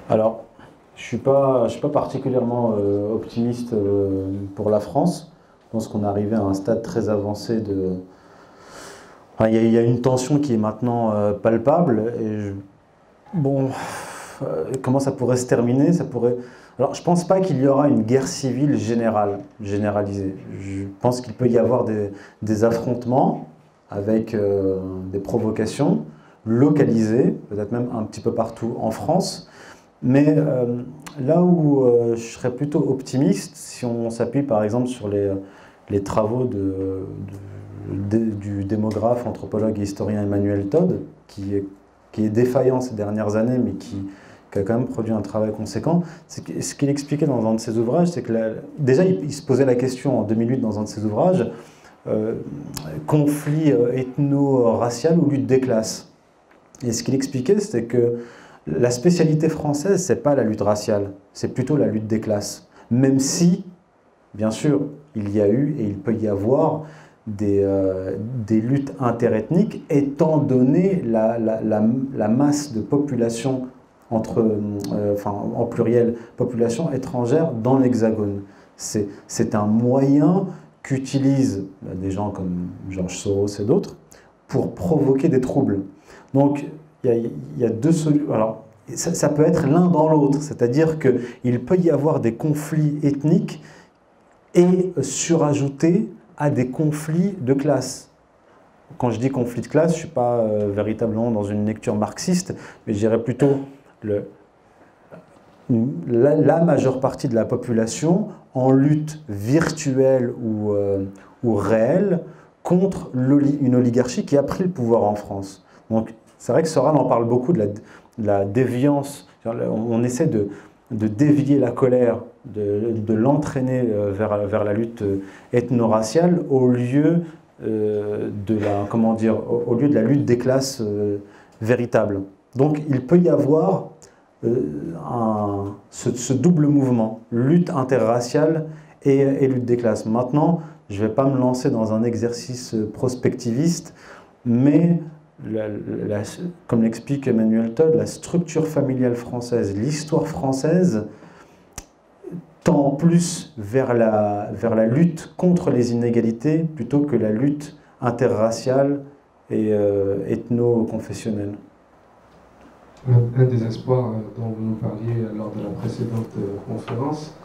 Alors, je suis pas particulièrement optimiste pour la France. Je pense qu'on est arrivé à un stade très avancé de... Enfin, il y a une tension qui est maintenant palpable. Et bon, comment ça pourrait se terminer? Alors, je ne pense pas qu'il y aura une guerre civile généralisée. Je pense qu'il peut y avoir des affrontements avec des provocations localisées, peut-être même un petit peu partout en France. Mais là où je serais plutôt optimiste, si on s'appuie par exemple sur les travaux du démographe, anthropologue et historien Emmanuel Todd, qui est défaillant ces dernières années, mais qui a quand même produit un travail conséquent, ce qu'il expliquait dans un de ses ouvrages, c'est que déjà il se posait la question en 2008 dans un de ses ouvrages, conflit ethno-racial ou lutte des classes. Et ce qu'il expliquait, c'était que la spécialité française, ce n'est pas la lutte raciale, c'est plutôt la lutte des classes. Même si, bien sûr, il y a eu et il peut y avoir des luttes interethniques, étant donné la masse de population, en pluriel, population étrangère dans l'Hexagone. C'est un moyen qu'utilisent des gens comme Georges Soros et d'autres pour provoquer des troubles. Donc, il y a deux solutions. Alors, ça peut être l'un dans l'autre, c'est-à-dire qu'il peut y avoir des conflits ethniques et surajouter à des conflits de classe. Quand je dis conflit de classe, je ne suis pas véritablement dans une lecture marxiste, mais je dirais plutôt la majeure partie de la population en lutte virtuelle ou réelle contre une oligarchie qui a pris le pouvoir en France. Donc, c'est vrai que Soral en parle beaucoup de la déviance. On essaie de dévier la colère, de l'entraîner vers la lutte ethno-raciale au lieu de la lutte des classes véritable. Donc il peut y avoir ce double mouvement, lutte interraciale et lutte des classes. Maintenant, je ne vais pas me lancer dans un exercice prospectiviste, mais comme l'explique Emmanuel Todd, la structure familiale française, l'histoire française tend plus vers la lutte contre les inégalités plutôt que la lutte interraciale et ethno-confessionnelle. Un des espoirs dont vous nous parliez lors de la précédente conférence,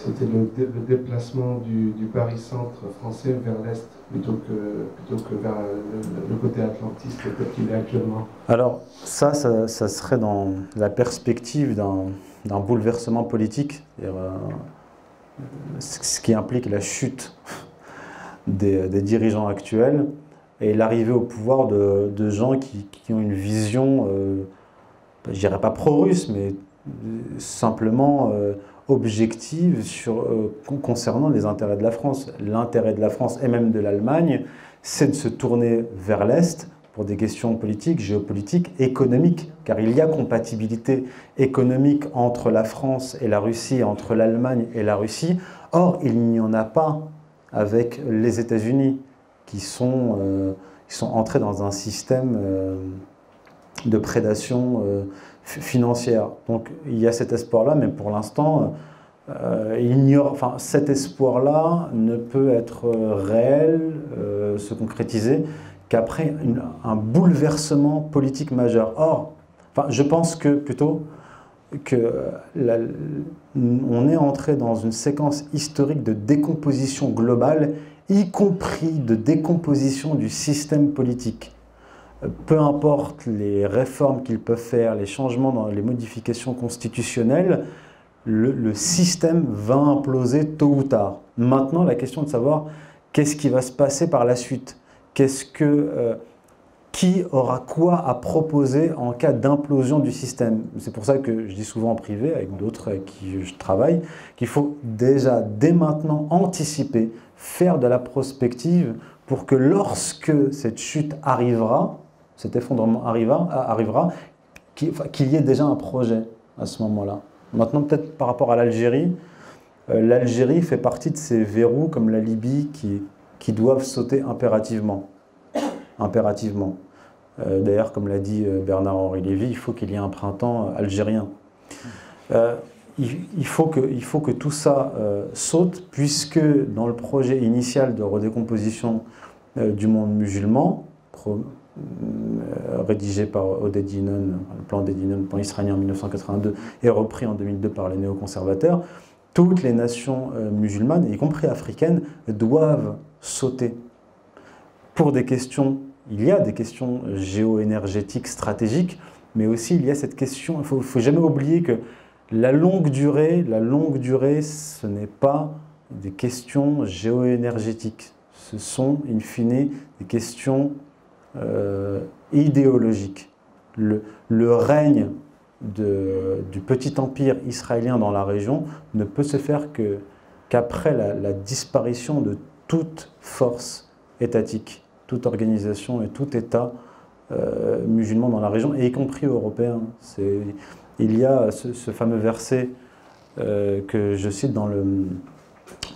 c'était le déplacement du Paris-Centre français vers l'Est, plutôt que vers le côté atlantiste tel qu'il est actuellement. Alors, ça serait dans la perspective d'un bouleversement politique, ce qui implique la chute des dirigeants actuels et l'arrivée au pouvoir de gens qui ont une vision, je dirais pas pro-russe, mais simplement objective concernant les intérêts de la France. L'intérêt de la France et même de l'Allemagne, c'est de se tourner vers l'Est pour des questions politiques, géopolitiques, économiques, car il y a compatibilité économique entre la France et la Russie, entre l'Allemagne et la Russie. Or, il n'y en a pas avec les États-Unis, qui sont entrés dans un système de prédation financière. Donc il y a cet espoir-là, mais pour l'instant, cet espoir-là ne peut être réel, se concrétiser, qu'après un bouleversement politique majeur. Or, je pense plutôt on est entré dans une séquence historique de décomposition globale, y compris de décomposition du système politique. Peu importe les réformes qu'ils peuvent faire, les changements dans les modifications constitutionnelles, le système va imploser tôt ou tard. Maintenant, la question de savoir qu'est-ce qui va se passer par la suite, qui aura quoi à proposer en cas d'implosion du système. C'est pour ça que je dis souvent en privé, avec d'autres avec qui je travaille, qu'il faut déjà, dès maintenant, anticiper, faire de la prospective pour que lorsque cette chute arrivera, cet effondrement arrivera, qu'il y ait déjà un projet à ce moment-là. Maintenant, peut-être par rapport à l'Algérie, l'Algérie fait partie de ces verrous comme la Libye qui doivent sauter impérativement. D'ailleurs, comme l'a dit Bernard-Henri Lévy, il faut qu'il y ait un printemps algérien. Il faut que tout ça saute, puisque dans le projet initial de redécomposition du monde musulman, rédigé par Oded Yinon, le plan Oded Yinon, le plan israélien en 1982, et repris en 2002 par les néoconservateurs, toutes les nations musulmanes, y compris africaines, doivent sauter. Pour des questions, il y a des questions géo-énergétiques, stratégiques, mais aussi il y a cette question, il ne faut jamais oublier que la longue durée, ce n'est pas des questions géo-énergétiques. Ce sont, in fine, des questions idéologiques. Le règne du petit empire israélien dans la région ne peut se faire qu'après la disparition de toute force étatique, toute organisation et tout État musulman dans la région, et y compris européen. Il y a ce fameux verset que je cite dans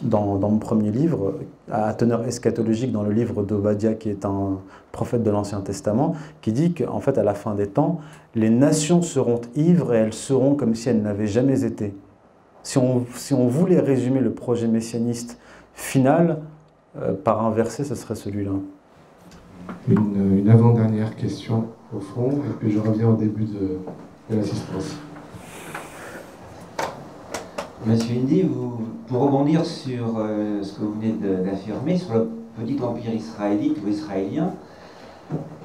mon premier livre, à teneur eschatologique, dans le livre d'Obadia, qui est un prophète de l'Ancien Testament, qui dit qu'en fait, à la fin des temps, les nations seront ivres et elles seront comme si elles n'avaient jamais été. Si on voulait résumer le projet messianiste final par un verset, ce serait celui-là. Une avant-dernière question au fond, et puis je reviens au début de l'assistance. Monsieur Indy, pour rebondir sur ce que vous venez d'affirmer, sur le petit empire israélite ou israélien,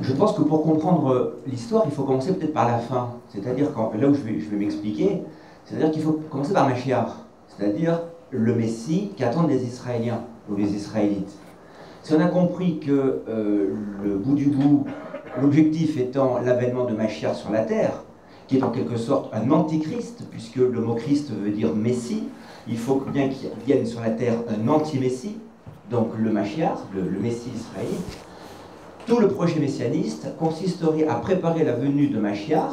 je pense que pour comprendre l'histoire, il faut commencer peut-être par la fin. C'est-à-dire, là où je vais m'expliquer, c'est-à-dire qu'il faut commencer par Mashiach, c'est-à-dire le Messie qu'attendent les Israéliens ou les Israélites. Si on a compris que le bout du bout, l'objectif étant l'avènement de Mashiach sur la terre, qui est en quelque sorte un antichrist, puisque le mot Christ veut dire Messie, il faut bien qu'il vienne sur la terre un anti-Messie, donc le Mashiach, le Messie israélite. Tout le projet messianiste consisterait à préparer la venue de Mashiach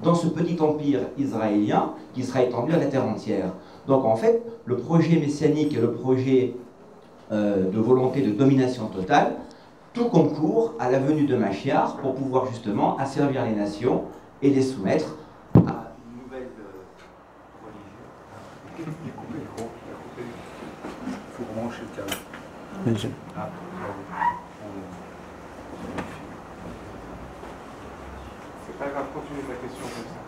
dans ce petit empire israélien qui sera étendu à la terre entière. Donc en fait, le projet messianique et le projet de volonté de domination totale, tout concourt à la venue de Mashiach pour pouvoir justement asservir les nations et les soumettre à une nouvelle religion. Il faut brancher le câble. C'est pas grave, continue ta question comme ça.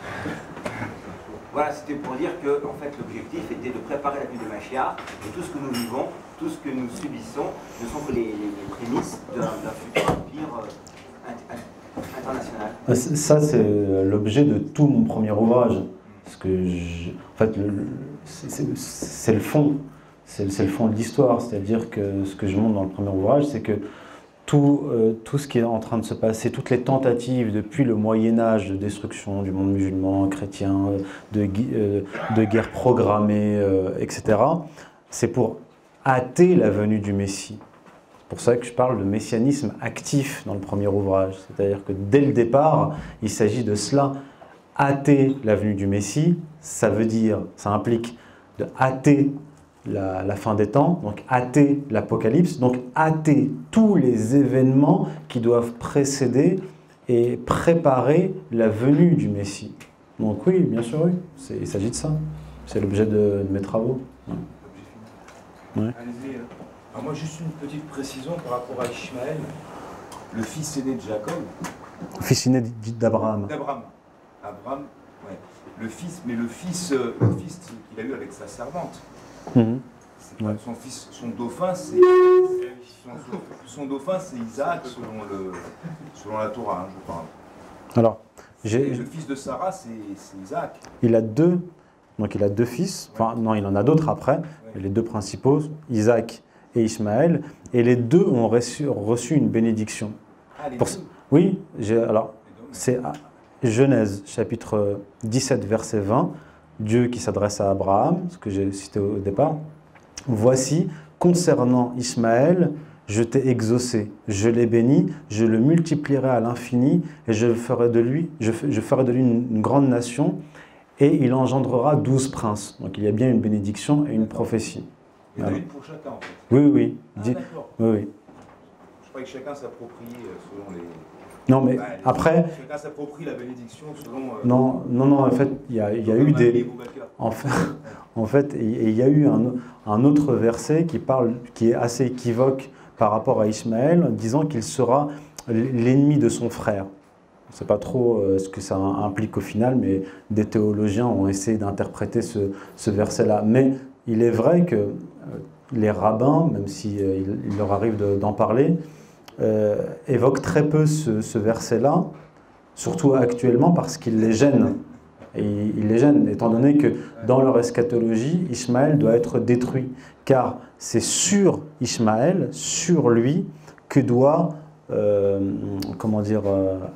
Voilà, c'était pour dire que en fait, l'objectif était de préparer la venue de Mashiach, et tout ce que nous vivons, tout ce que nous subissons, ne sont que les prémices d'un futur empire international. Ça, c'est l'objet de tout mon premier ouvrage. Parce que en fait, c'est le fond. C'est le fond de l'histoire. C'est-à-dire que ce que je montre dans le premier ouvrage, c'est que tout ce qui est en train de se passer, toutes les tentatives depuis le Moyen-Âge de destruction du monde musulman, chrétien, de guerre programmée, etc., c'est pour hâter la venue du Messie. C'est pour ça que je parle de messianisme actif dans le premier ouvrage. C'est-à-dire que dès le départ, il s'agit de cela. Hâter la venue du Messie, ça implique de hâter la fin des temps, donc hâter l'Apocalypse, donc hâter tous les événements qui doivent précéder et préparer la venue du Messie. Donc oui, bien sûr, oui, il s'agit de ça. C'est l'objet de mes travaux. Ouais. Alors moi, juste une petite précision par rapport à Ishmaël, le fils aîné de Jacob. Fils aîné d'Abraham. Abraham, ouais. Le fils qu'il a eu avec sa servante. C'est pas son fils, son dauphin, c'est Isaac selon la Torah, je parle. Alors, le fils de Sarah, c'est Isaac. Il a deux fils. Enfin, non, il en a d'autres après. Ouais. Les deux principaux, Isaac et Ishmaël, et les deux ont reçu une bénédiction. Ah, les deux. Oui, alors c'est Genèse, chapitre 17, verset 20, Dieu qui s'adresse à Abraham, ce que j'ai cité au départ. Voici, concernant Ishmaël, je t'ai exaucé, je l'ai béni, je le multiplierai à l'infini, et je ferai de lui une grande nation, et il engendrera 12 princes. Donc il y a bien une bénédiction et une prophétie. Il y en a une pour chacun, en fait. Oui. Ah, d'accord. Oui. Je croyais que chacun s'appropriait selon les... Non, mais après... Chacun s'approprie la bénédiction selon... Non, en fait, il y a eu des... En fait, il y a eu un autre verset qui est assez équivoque par rapport à Ishmaël, disant qu'il sera l'ennemi de son frère. Je ne sais pas trop ce que ça implique au final, mais des théologiens ont essayé d'interpréter ce verset-là. Mais il est vrai que les rabbins, même s'il leur arrive d'en parler, évoquent très peu ce verset-là, surtout actuellement parce qu'il les gêne. Et il les gêne, étant donné que dans leur eschatologie, Ishmaël doit être détruit. Car c'est sur Ishmaël, sur lui, que doit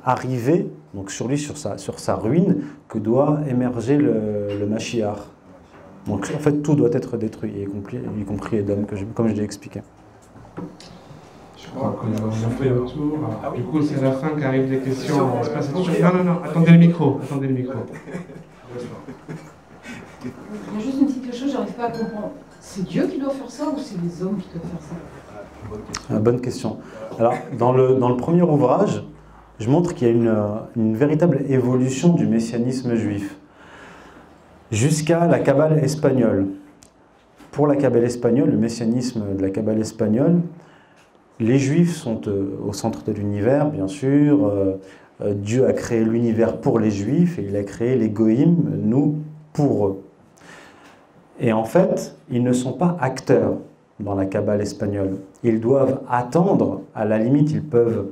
arriver, donc sur lui, sur sa ruine, que doit émerger le Mashiach. Donc en fait, tout doit être détruit, y compris Édom, comme je l'ai expliqué. Je crois qu'on a fait le tour. Du coup, c'est à la fin qu'arrivent des questions. Non, attendez le micro. Il y a juste une petite chose, j'arrive pas à comprendre. C'est Dieu qui doit faire ça ou c'est les hommes qui doivent faire ça? Bonne question. Alors, dans le premier ouvrage, je montre qu'il y a une véritable évolution du messianisme juif jusqu'à la Kabbale espagnole. Pour la Kabbale espagnole, le messianisme de la Kabbale espagnole, les Juifs sont au centre de l'univers, bien sûr. Dieu a créé l'univers pour les Juifs et il a créé les Goïm, nous, pour eux. Et en fait, ils ne sont pas acteurs dans la Kabbale espagnole. Ils doivent attendre, à la limite, ils peuvent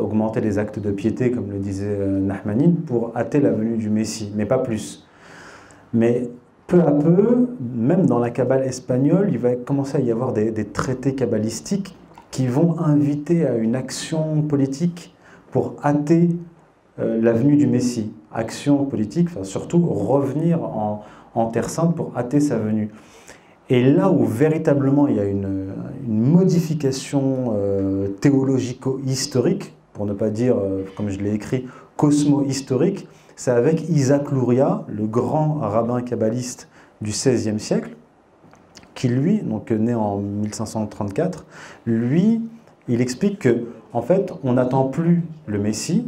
augmenter les actes de piété, comme le disait Nahmanide, pour hâter la venue du Messie, mais pas plus. Mais peu à peu, même dans la Kabbale espagnole, il va commencer à y avoir des traités kabbalistiques qui vont inviter à une action politique pour hâter la venue du Messie. Action politique, enfin, surtout revenir en Terre Sainte pour hâter sa venue. Et là où véritablement il y a une modification théologico-historique, pour ne pas dire, comme je l'ai écrit, cosmo-historique, c'est avec Isaac Luria, le grand rabbin kabbaliste du XVIe siècle, qui lui, donc né en 1534, lui, il explique que en fait, on n'attend plus le Messie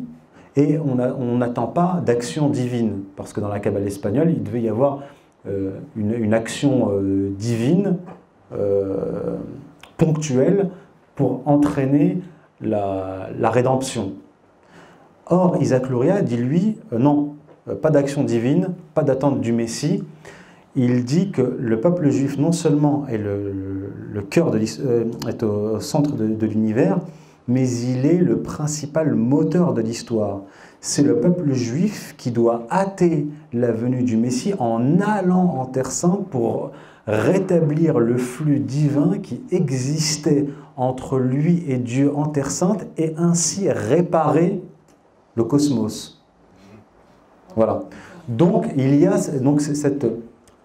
et on n'attend pas d'action divine, parce que dans la Kabbale espagnole, il devait y avoir une action divine ponctuelle pour entraîner la rédemption. Or, Isaac Luria dit lui, non, pas d'action divine, pas d'attente du Messie. Il dit que le peuple juif non seulement est le cœur est au centre de l'univers, mais il est le principal moteur de l'histoire. C'est le peuple juif qui doit hâter la venue du Messie en allant en Terre Sainte pour rétablir le flux divin qui existait entre lui et Dieu en Terre Sainte et ainsi réparer le cosmos. Voilà. Donc, il y a cette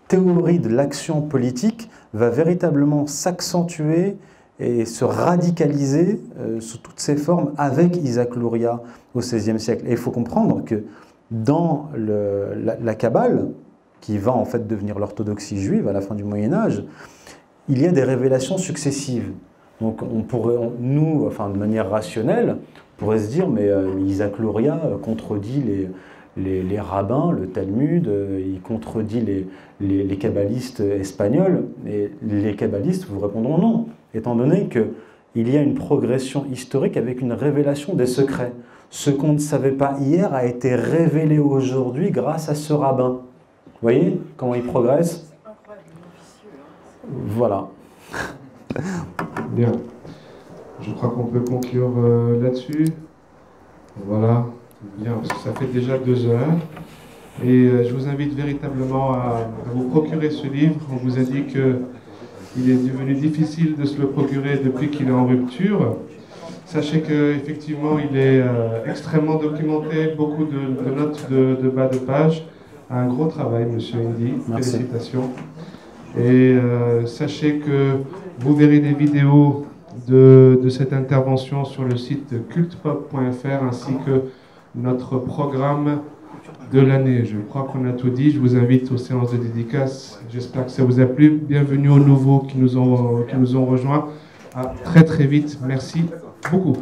théorie de l'action politique va véritablement s'accentuer et se radicaliser sous toutes ses formes avec Isaac Luria au XVIe siècle. Et il faut comprendre que dans la Kabbale, qui va en fait devenir l'orthodoxie juive à la fin du Moyen-Âge, il y a des révélations successives. Donc on pourrait, nous, enfin de manière rationnelle, on pourrait se dire, mais Isaac Luria contredit les rabbins, le Talmud, il contredit les kabbalistes espagnols, et les kabbalistes vous répondront non, étant donné qu'il y a une progression historique avec une révélation des secrets. Ce qu'on ne savait pas hier a été révélé aujourd'hui grâce à ce rabbin. Vous voyez comment il progresse? Voilà. Bien. Je crois qu'on peut conclure là-dessus. Voilà. Bien, parce que ça fait déjà 2 heures. Et je vous invite véritablement à vous procurer ce livre. On vous a dit qu'il est devenu difficile de se le procurer depuis qu'il est en rupture. Sachez qu'effectivement, il est extrêmement documenté, beaucoup de notes de bas de page. Un gros travail, monsieur Indy. Merci. Félicitations. Et sachez que vous verrez des vidéos de cette intervention sur le site cultpop.fr ainsi que notre programme de l'année. Je crois qu'on a tout dit. Je vous invite aux séances de dédicace. J'espère que ça vous a plu. Bienvenue aux nouveaux qui nous ont rejoints. À très très vite. Merci beaucoup.